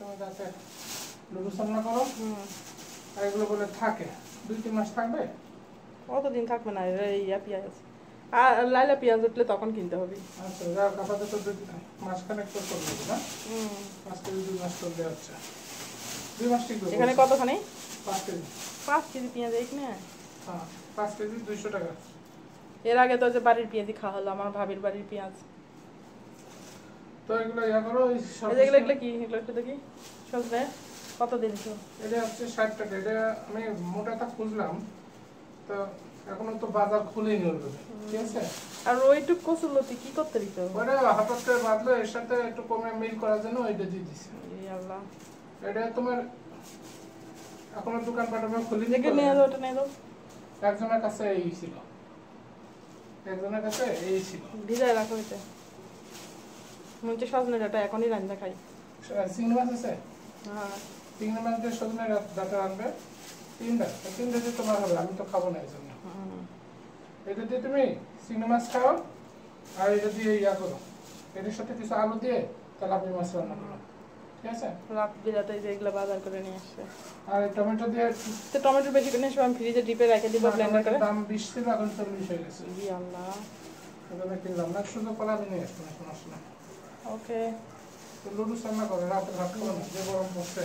তুমি যাতে লুডুস রান্না করো আর এগুলো বলে থাকে 2-3 মাস থাকবে। কতদিন থাকবে না ইয়া পেঁয়াজ আর লাইলা পেঁয়াজ উঠলে তখন কিনতে হবে। আচ্ছা যা আপাতত 2 মাসখানেক তো চলবে না। 5 কেজি 2 মাস চলবে। আচ্ছা 2 মাস ঠিক হবে। এখানে কতখানি? 5 কেজি। 5 কেজি পেঁয়াজ এখানে? হ্যাঁ 5 কেজি 200 টাকা। এর আগে তো যে বাড়ির পেঁয়াজই খাওয়া হলো, আমার ভাবির বাড়ির পেঁয়াজ। তো এগুলো ইয়া করো এই সব এগুলো কি এগুলো একটু দেখি সজনে কত দিনছো? এটা হচ্ছে 60 টাকা। এটা আমি মোটাটা খুঁজলাম তো এখনো তো বাজার খুলেনি ওর ঠিক আছে। আর ওইটুক কচুরলতি কি করতে দিত? ওটা হঠাৎ করে বাঁধলো এর সাথে একটু কমে মিল করার জন্য ওইটা দিয়ে দিছি। এই আল্লাহ, এটা তোমার এখনো দোকানপাট আমি খুলিনি। দেখে নিয়ে যাও, ওটা নিয়ে যাও। একজনের কাছে এই ছিল, একজনের কাছে এই ছিল। ভিজায় রাখো হইতে মনে হচ্ছে সজনে ডাটা এখনই রান্না খাই। চিংড়ি মাছ আছে? হ্যাঁ চিংড়ি মাছ দিয়ে সজনে ডাটা আনবে 3টা। 3টা দিয়ে তোমার হবে, আমি তো খাবো না এই জন্য। এটা দিয়ে তুমি চিংড়ি মাছ খাও আর এটা দিয়ে ইয়া করো, এটার সাথে কিছু আলু দিয়ে তেলাপি মাছ রান্না করো, ঠিক আছে? রাত বিরাতে যে এগুলো বাজার করে নিয়ে আসছে। আর টমেটো দিয়ে তো টমেটো বেশি করে নিয়ে আমি ফ্রিজে ডিপে রেখে দিব ব্লেন্ডার করে। দাম 20 ছিল এখন 40 হয়ে গেছে। ই আল্লাহ, এজন্য কিনলাম না, শুধু কলা আমি নিয়ে আসলাম এখন আসলে। ওকে তো লুডুস রান্না করে রাতে ভাত খাবো না, যে গরম পড়ছে।